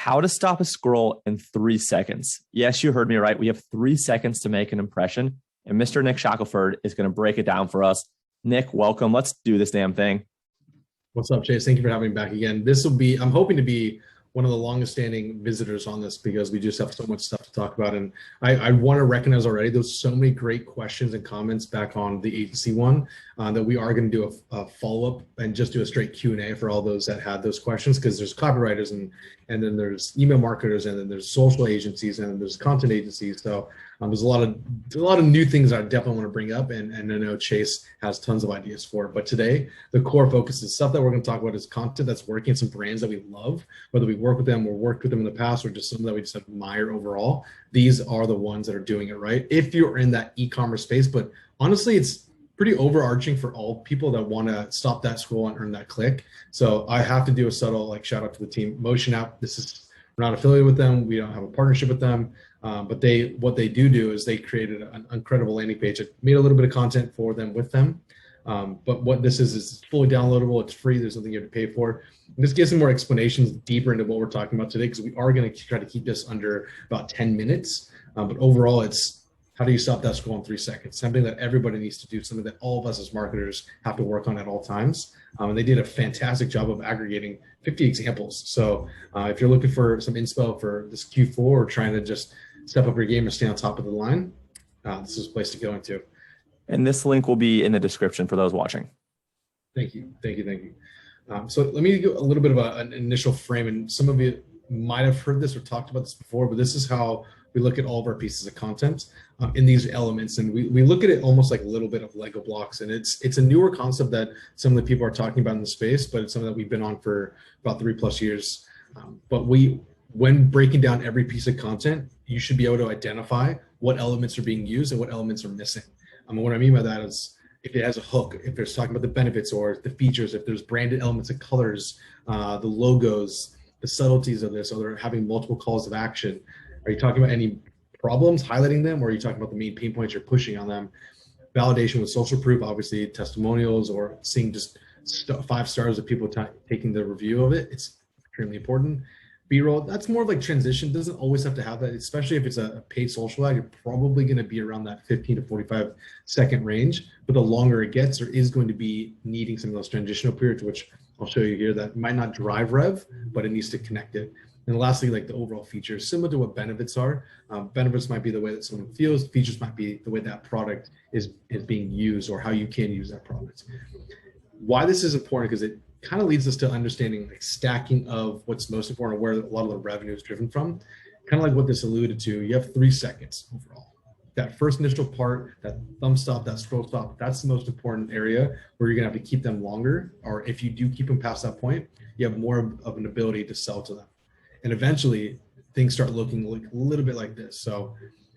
how to stop a scroll in 3 seconds. Yes, you heard me right. We have 3 seconds to make an impression, and Mr. Nick Shackelford is going to break it down for us. Nick, welcome. Let's do this damn thing. What's up, Chase? Thank you for having me back again. This will be, I'm hoping to be one of the longest standing visitors on this because we just have so much stuff to talk about. And I want to recognize already, there's so many great questions and comments back on the agency one that we are going to do a follow-up and just do a straight Q&A for all those that had those questions, because there's copywriters and then there's email marketers, and then there's social agencies, and then there's content agencies. So there's a lot of new things I definitely want to bring up, and I know Chase has tons of ideas for it. But today, the core focus is stuff that we're going to talk about is content that's working, some brands that we love, whether we work with them or worked with them in the past, or just some that we just admire overall. These are the ones that are doing it right. If you're in that e-commerce space, but honestly, it's pretty overarching for all people that want to stop that scroll and earn that click. So I have to do a subtle shout out to the team. Motion App, we're not affiliated with them. We don't have a partnership with them. But what they do is they created an incredible landing page. It made a little bit of content for them with them. But what this is it's fully downloadable. It's free. There's nothing you have to pay for. And this gives some more explanations deeper into what we're talking about today, because we are going to try to keep this under about 10 minutes. But overall, it's how do you stop that scroll in 3 seconds? Something that everybody needs to do, something that all of us as marketers have to work on at all times. And they did a fantastic job of aggregating 50 examples. So if you're looking for some inspo for this Q4 or trying to just step up your game and stay on top of the line, this is a place to go into. And this link will be in the description for those watching. Thank you. So let me give a little bit of an initial frame, and some of you might have heard this or talked about this before, but this is how we look at all of our pieces of content in these elements. And we look at it almost like a little bit of Lego blocks. And it's a newer concept that some of the people are talking about in the space, but it's something that we've been on for about 3+ years. But when breaking down every piece of content, you should be able to identify what elements are being used and what elements are missing. What I mean by that is if it has a hook, if it's talking about the benefits or the features, if there's branded elements of colors, the logos, the subtleties of this, or they're having multiple calls of action. Are you talking about any problems, highlighting them, or are you talking about the main pain points you're pushing on them? Validation with social proof, obviously testimonials, or seeing just 5 stars of people taking the review of it. It's extremely important. B-roll, that's more of like transition. Doesn't always have to have that, especially if it's a paid social ad. You're probably going to be around that 15 to 45 second range. But the longer it gets, there is going to be needing some of those transitional periods, which I'll show you here, that might not drive rev, but it needs to connect it. And lastly, like the overall features, similar to what benefits are. Benefits might be the way that someone feels. Features might be the way that product is being used, or how you can use that product. Why this is important, because it kind of leads us to understanding like stacking of what's most important, where a lot of the revenue is driven from. Kind of like what this alluded to, you have 3 seconds overall. That first initial part, that thumb stop, that scroll stop, that's the most important area where you're gonna have to keep them longer. Or if you do keep them past that point, you have more of an ability to sell to them. And eventually things start looking like a little bit like this. So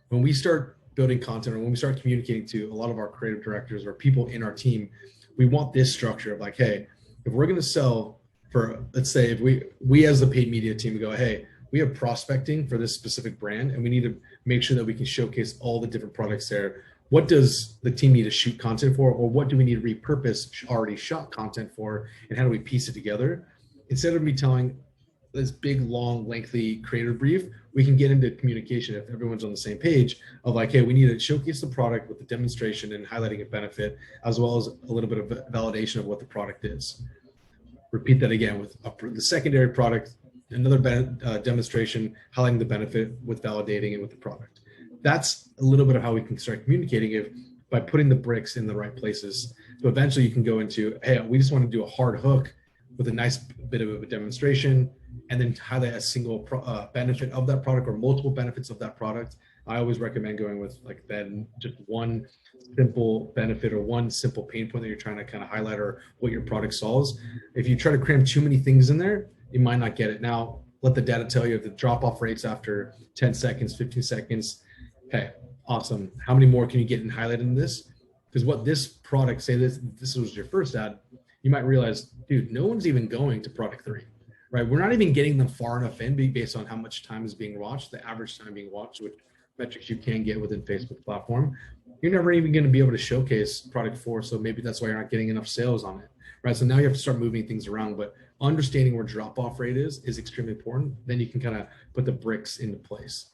when we start building content, or when we start communicating to a lot of our creative directors or people in our team, we want this structure of like, hey, if we're going to sell for, let's say if we as the paid media team go, hey, we have prospecting for this specific brand, and we need to make sure that we can showcase all the different products there. What does the team need to shoot content for, or what do we need to repurpose already shot content for, and how do we piece it together? Instead of me telling this big, long, lengthy creative brief, we can get into communication if everyone's on the same page of like, hey, we need to showcase the product with the demonstration and highlighting a benefit, as well as a little bit of validation of what the product is. Repeat that again with the secondary product, another demonstration, highlighting the benefit with validating it with the product. That's a little bit of how we can start communicating it, by putting the bricks in the right places. So eventually you can go into, hey, we just want to do a hard hook with a nice bit of a demonstration, and then highlight a single benefit of that product, or multiple benefits of that product. I always recommend going with like then just one simple benefit or one simple pain point that you're trying to kind of highlight, or what your product solves. If you try to cram too many things in there, you might not get it. Now, let the data tell you if the drop-off rates after 10 seconds, 15 seconds, hey, awesome. How many more can you get and highlight in this? Because what this product, say this was your first ad, you might realize, dude, no one's even going to product 3. Right, we're not even getting them far enough in based on how much time is being watched, the average time being watched, which metrics you can get within Facebook platform. You're never even going to be able to showcase product 4, so maybe that's why you're not getting enough sales on it, right? So now you have to start moving things around, but understanding where drop-off rate is extremely important. Then you can kind of put the bricks into place.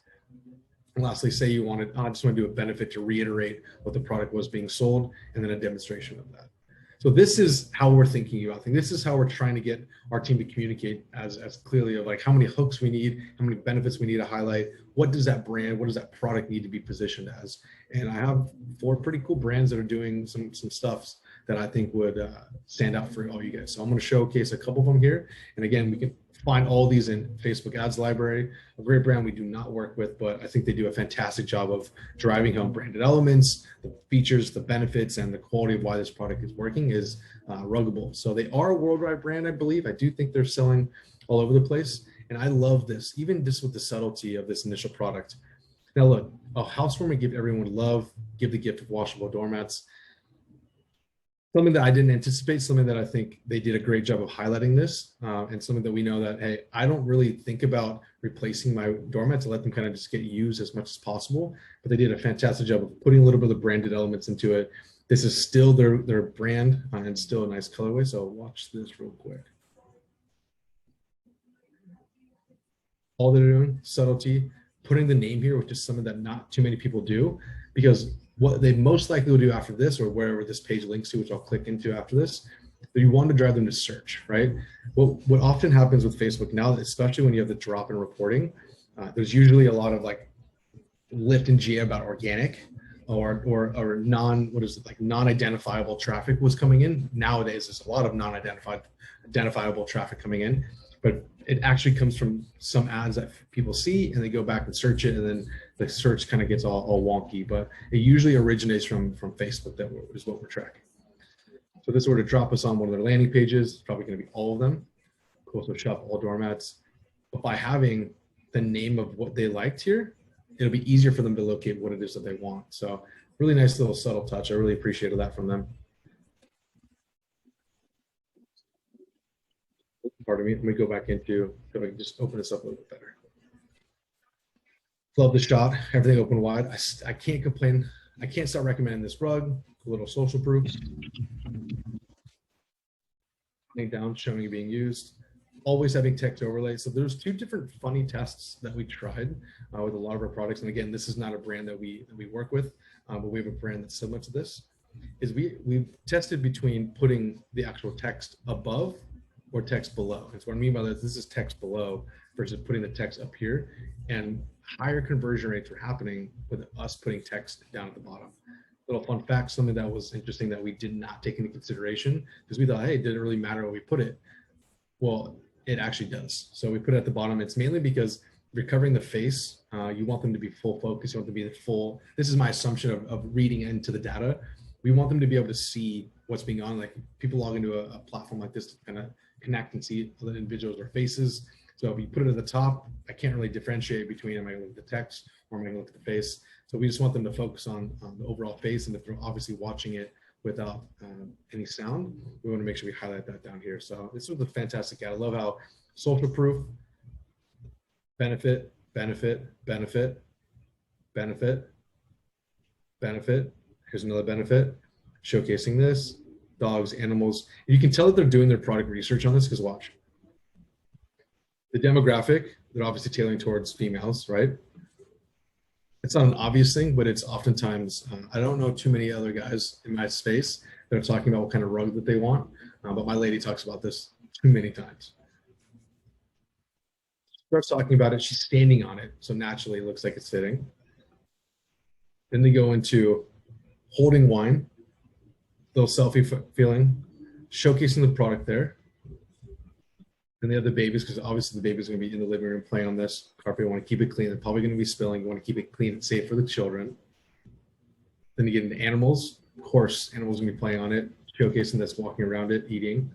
And lastly, say you wanted, I just want to do a benefit to reiterate what the product was being sold, and then a demonstration of that. So this is how we're thinking about things. This is how we're trying to get our team to communicate as clearly of like how many hooks we need, how many benefits we need to highlight, what does that brand, what does that product need to be positioned as. And I have 4 pretty cool brands that are doing some stuffs that I think would stand out for all you guys. So I'm going to showcase a couple of them here. And again, we can find all these in Facebook ads library, a great brand we do not work with, but I think they do a fantastic job of driving home branded elements, the features, the benefits, and the quality of why this product is working is ruggable. So they are a worldwide brand, I believe. I do think they're selling all over the place. And I love this, even just with the subtlety of this initial product. Now look, a housewarming gift everyone would love, give the gift of washable doormats. Something that I didn't anticipate, something that I think they did a great job of highlighting this, and something that we know that, hey, I don't really think about replacing my doormats to let them kind of just get used as much as possible, but they did a fantastic job of putting a little bit of the branded elements into it. This is still their brand and still a nice colorway, so watch this real quick. All they're doing, subtlety, putting the name here, which is something that not too many people do, because what they most likely will do after this, or wherever this page links to, which I'll click into after this, you want to drive them to search, right? What often happens with Facebook now, especially when you have the drop in reporting, there's usually a lot of like lift and G about organic or non-identifiable traffic was coming in. Nowadays, there's a lot of identifiable traffic coming in, but it actually comes from some ads that people see and they go back and search it, and then the search kind of gets all wonky, but it usually originates from Facebook. That is what we're tracking. So this were to drop us on one of their landing pages, it's probably going to be all of them. Cool, so shop all doormats. But by having the name of what they liked here, it'll be easier for them to locate what it is that they want. So really nice little subtle touch. I really appreciated that from them. Pardon me, let me go back into, so I can just open this up a little bit better. Love the shot, everything open wide. I can't complain. I can't start recommending this rug, a little social proof. Link down, showing it being used. Always having text overlay. So there's 2 different funny tests that we tried with a lot of our products. And again, this is not a brand that we work with, but we have a brand that's similar to this. Is we've tested between putting the actual text above or text below. And so what I mean by that, this is text below versus putting the text up here, and higher conversion rates were happening with us putting text down at the bottom. Little fun fact, something that was interesting that we did not take into consideration, because we thought, hey, it didn't really matter where we put it. Well, it actually does. So we put it at the bottom. It's mainly because recovering the face, you want them to be full focus. You want them to be the full, this is my assumption of reading into the data. We want them to be able to see what's being on. Like people log into a platform like this to kind of connect and see other individuals or faces. So if you put it at the top, I can't really differentiate between am I going to look at the text or am I going to look at the face. So we just want them to focus on the overall face, and if they're obviously watching it without any sound, we want to make sure we highlight that down here. So this was a fantastic ad. I love how social proof, benefit, benefit, benefit, benefit, benefit. Here's another benefit, showcasing this, dogs, animals. You can tell that they're doing their product research on this, because watch. The demographic, they're obviously tailoring towards females, right? It's not an obvious thing, but it's oftentimes, I don't know too many other guys in my space that are talking about what kind of rug that they want, but my lady talks about this too many times. She starts talking about it, she's standing on it, so naturally it looks like it's fitting. Then they go into holding wine, little selfie feeling, showcasing the product there. Then they have the babies, because obviously the baby's going to be in the living room playing on this carpet. You want to keep it clean. They're probably going to be spilling. You want to keep it clean and safe for the children. Then you get into animals. Of course, animals going to be playing on it, showcasing that's walking around it, eating.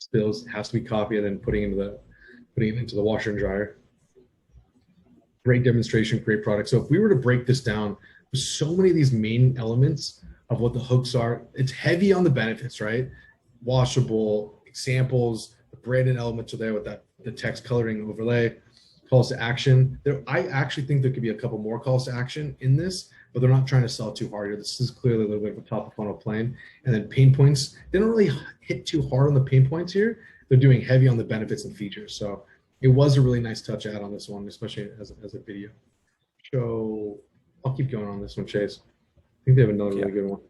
Spills, has to be coffee, and then putting it into the washer and dryer. Great demonstration, great product. So if we were to break this down, there's so many of these main elements of what the hooks are. It's heavy on the benefits, right? Washable, examples, the branded elements are there with that, the text coloring overlay, calls to action. I actually think there could be a couple more calls to action in this, but they're not trying to sell too hard here. This is clearly a little bit of a top of funnel plan. And then pain points, they don't really hit too hard on the pain points here. They're doing heavy on the benefits and features. So it was a really nice touch ad on this one, especially as a video. So I'll keep going on this one, Chase. I think they have another really good one.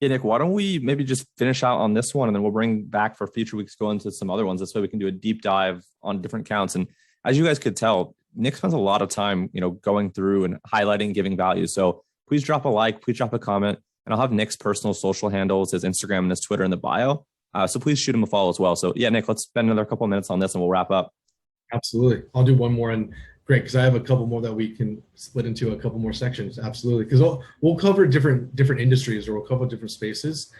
Yeah, Nick, why don't we maybe just finish out on this one and then we'll bring back for future weeks, go into some other ones. This way we can do a deep dive on different counts. And as you guys could tell, Nick spends a lot of time, going through and highlighting, giving value. So please drop a like, please drop a comment, and I'll have Nick's personal social handles, his Instagram and his Twitter in the bio. So please shoot him a follow as well. So yeah, Nick, let's spend another couple of minutes on this and we'll wrap up. Absolutely. I'll do one more, and great, because I have a couple more that we can split into a couple more sections. Absolutely. Because we'll cover different industries, or we'll cover different spaces.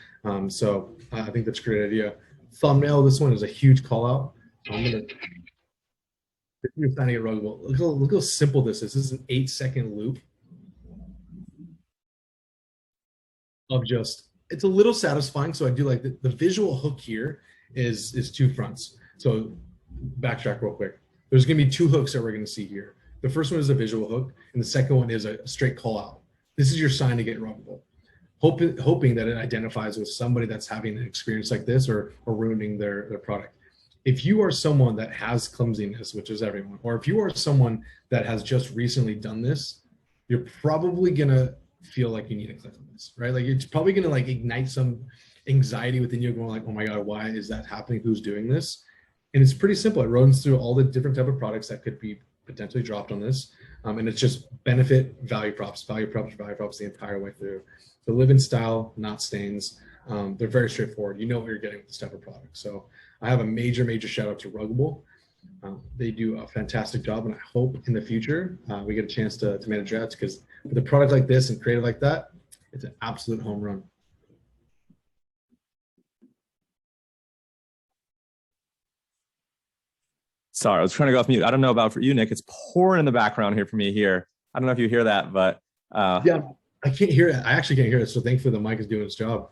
So I think that's a great idea. Thumbnail, this one is a huge call out. I'm going to, if you're finding it ruggable, look how simple this is. This is an 8-second loop of just, it's a little satisfying. So I do like the visual hook here is two fronts. So backtrack real quick. There's going to be two hooks that we're going to see here. The first one is a visual hook, and the second one is a straight call out. This is your sign to get ruggable. Hoping that it identifies with somebody that's having an experience like this or ruining their product. If you are someone that has clumsiness, which is everyone, or if you are someone that has just recently done this, you're probably going to feel like you need to click on this, right? Like it's probably going to like ignite some anxiety within you, going like, oh my God, why is that happening? Who's doing this? And it's pretty simple. It runs through all the different type of products that could be potentially dropped on this. And it's just benefit, value props the entire way through. So live in style, not stains. They're very straightforward. You know what you're getting with this type of product. So I have a major shout out to Ruggable. They do a fantastic job, and I hope in the future we get a chance to manage ads, because with a product like this and creative like that, it's an absolute home run. Sorry, I was trying to go off mute. I don't know about for you, Nick. It's pouring in the background here for me here. I don't know if you hear that, but yeah, I can't hear it. I actually can't hear it. So thankfully the mic is doing its job.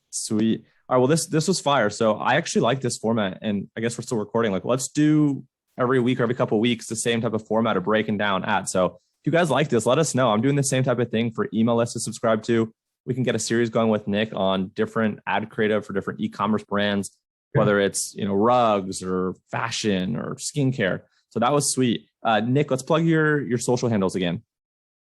Sweet. All right. Well, this was fire. So I actually like this format, and I guess we're still recording. Like, let's do every week or every couple of weeks the same type of format of breaking down ads. So if you guys like this, let us know. I'm doing the same type of thing for email lists to subscribe to. We can get a series going with Nick on different ad creative for different e-commerce brands, whether it's rugs or fashion or skincare. So that was sweet. Nick, let's plug your social handles again.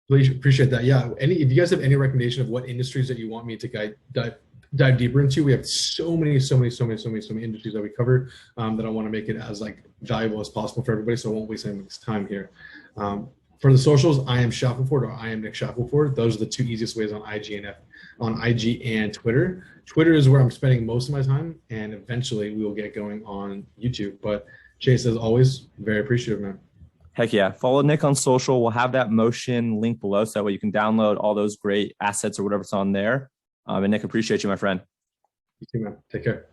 Please, appreciate that. Yeah. If you guys have any recommendation of what industries that you want me to dive deeper into, we have so many industries that we cover that I want to make it as like valuable as possible for everybody. So I won't waste anybody's time here. For the socials, I am Shackelford, or I am Nick Shackelford. Those are the two easiest ways on IG and Twitter. Twitter is where I'm spending most of my time, and eventually we will get going on YouTube. But Chase, as always, very appreciative, man. Heck yeah. Follow Nick on social. We'll have that motion link below, so that way you can download all those great assets or whatever's on there. And Nick, appreciate you, my friend. You too, man. Take care.